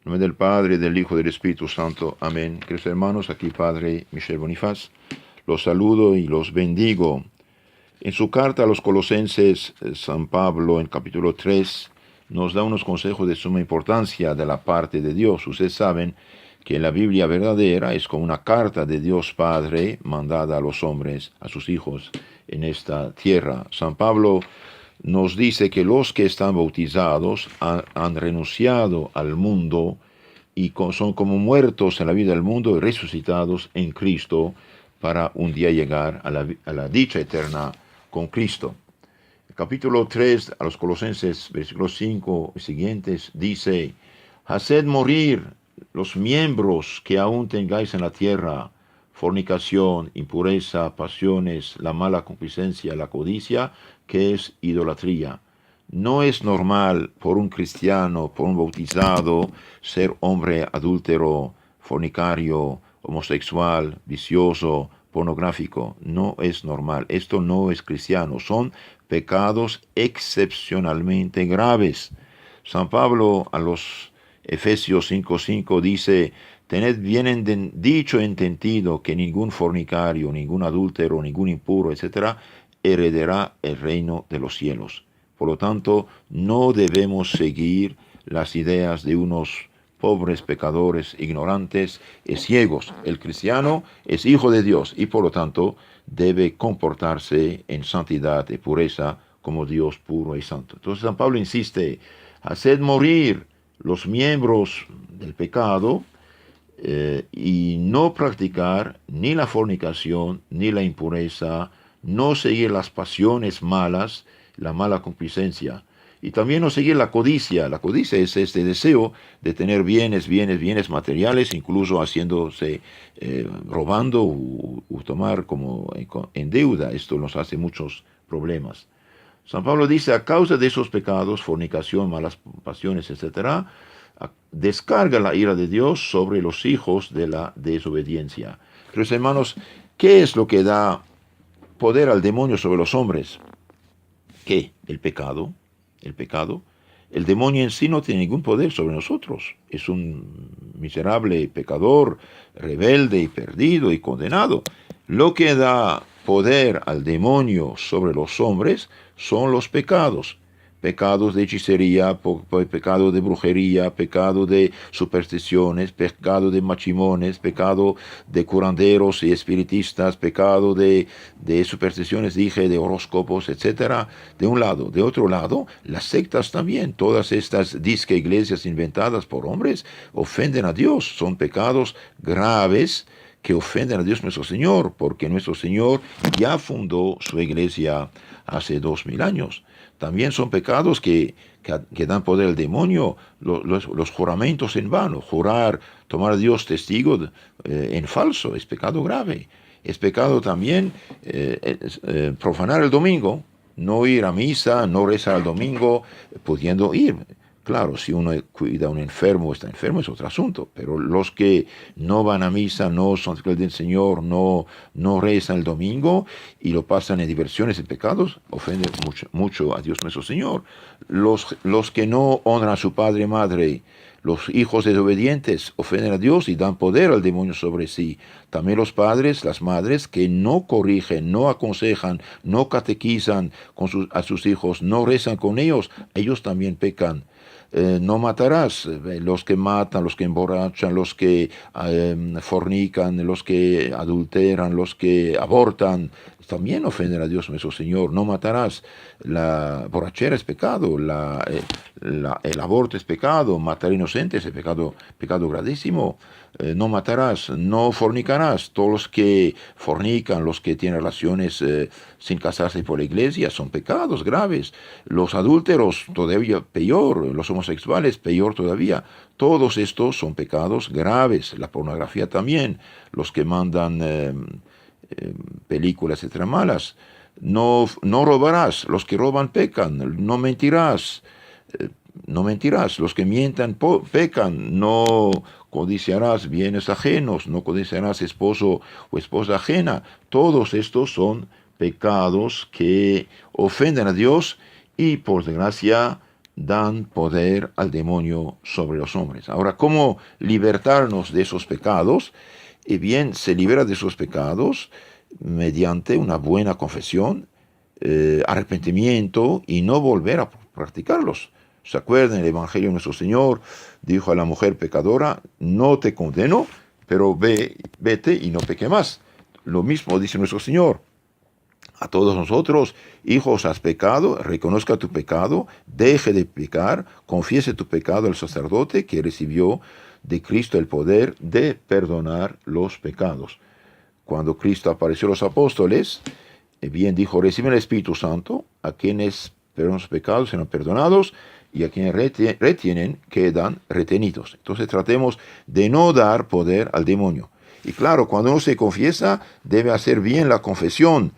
En nombre del Padre, del Hijo y del Espíritu Santo. Amén. Queridos hermanos, aquí Padre Michel Bonifaz. Los saludo y los bendigo. En su carta a los Colosenses, San Pablo, en capítulo 3, nos da unos consejos de suma importancia de la parte de Dios. Ustedes saben que la Biblia verdadera es como una carta de Dios Padre mandada a los hombres, a sus hijos en esta tierra. San Pablo nos dice que los que están bautizados han renunciado al mundo y son como muertos en la vida del mundo y resucitados en Cristo para un día llegar a la dicha eterna con Cristo. El capítulo 3 a los Colosenses, versículos 5 y siguientes, dice: haced morir los miembros que aún tengáis en la tierra: fornicación, impureza, pasiones, la mala concupiscencia, la codicia, que es idolatría. No es normal por un cristiano, por un bautizado, ser hombre adúltero, fornicario, homosexual, vicioso, pornográfico. No es normal. Esto no es cristiano. Son pecados excepcionalmente graves. San Pablo a los Efesios 5:5 dice: tened bien dicho entendido que ningún fornicario, ningún adúltero, ningún impuro, etc., heredará el reino de los cielos. Por lo tanto, no debemos seguir las ideas de unos pobres pecadores ignorantes y ciegos. El cristiano es hijo de Dios y por lo tanto debe comportarse en santidad y pureza como Dios puro y santo. Entonces San Pablo insiste: haced morir los miembros del pecado y no practicar ni la fornicación ni la impureza, no seguir las pasiones malas, la mala concupiscencia, y también no seguir la codicia. La codicia es este deseo de tener bienes materiales, incluso haciéndose, robando o tomar como en deuda. Esto nos hace muchos problemas. San Pablo dice: a causa de esos pecados, fornicación, malas pasiones, etc., descarga la ira de Dios sobre los hijos de la desobediencia. Queridos hermanos, ¿qué es lo que da poder al demonio sobre los hombres? ¿Qué? El pecado. El pecado. El demonio en sí no tiene ningún poder sobre nosotros. Es un miserable pecador, rebelde y perdido y condenado. Lo que da poder al demonio sobre los hombres son los pecados. Pecados de hechicería, pecado de brujería, pecado de supersticiones, pecado de machimones, pecado de curanderos y espiritistas, pecado de supersticiones, dije, de horóscopos, etc. De un lado. De otro lado, las sectas también. Todas estas disque iglesias inventadas por hombres ofenden a Dios. Son pecados graves que ofenden a Dios nuestro Señor, porque nuestro Señor ya fundó su iglesia hace 2000 años. También son pecados que dan poder al demonio, los juramentos en vano. Jurar, tomar a Dios testigo en falso, es pecado grave. Es pecado también profanar el domingo, no ir a misa, no rezar el domingo, pudiendo ir. Claro, si uno cuida a un enfermo, está enfermo, es otro asunto. Pero los que no van a misa, no son fieles del Señor, no rezan el domingo y lo pasan en diversiones y pecados, ofenden mucho a Dios nuestro Señor. Los que no honran a su padre y madre, los hijos desobedientes, ofenden a Dios y dan poder al demonio sobre sí. También los padres, las madres, que no corrigen, no aconsejan, no catequizan a sus hijos, no rezan con ellos, ellos también pecan. No matarás. Los que matan, los que emborrachan, los que fornican, los que adulteran, los que abortan, también ofenden a Dios nuestro Señor. No matarás. La borrachera es pecado, el aborto es pecado, matar inocentes es pecado gravísimo. No matarás, no fornicarás. Todos los que fornican, los que tienen relaciones sin casarse por la iglesia, son pecados graves. Los adúlteros, todavía peor. Los homosexuales, peor todavía. Todos estos son pecados graves. La pornografía también. Los que mandan películas, etcétera, malas. No robarás. Los que roban pecan. No mentirás. No mentirás. Los que mientan pecan. No codiciarás bienes ajenos. No codiciarás esposo o esposa ajena. Todos estos son pecados que ofenden a Dios y por desgracia dan poder al demonio sobre los hombres. Ahora, ¿cómo libertarnos de esos pecados? Bien, se libera de esos pecados mediante una buena confesión, arrepentimiento y no volver a practicarlos. ¿Se acuerdan? El Evangelio de nuestro Señor dijo a la mujer pecadora: no te condeno, pero vete y no peque más. Lo mismo dice nuestro Señor a todos nosotros: hijos, has pecado, reconozca tu pecado, deje de pecar, confiese tu pecado al sacerdote que recibió de Cristo el poder de perdonar los pecados. Cuando Cristo apareció a los apóstoles, bien dijo: reciben el Espíritu Santo, a quienes perdonan sus pecados serán perdonados, y a quienes retienen quedan retenidos. Entonces tratemos de no dar poder al demonio. Y claro, cuando uno se confiesa, debe hacer bien la confesión,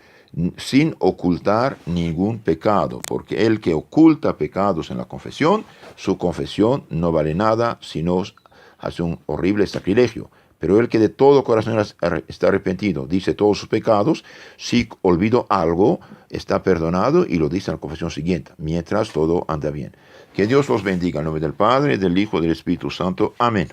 sin ocultar ningún pecado, porque el que oculta pecados en la confesión, su confesión no vale nada, sino hace un horrible sacrilegio. Pero el que de todo corazón está arrepentido, dice todos sus pecados, si olvido algo, está perdonado y lo dice en la confesión siguiente, mientras todo anda bien. Que Dios los bendiga en nombre del Padre, del Hijo y del Espíritu Santo. Amén.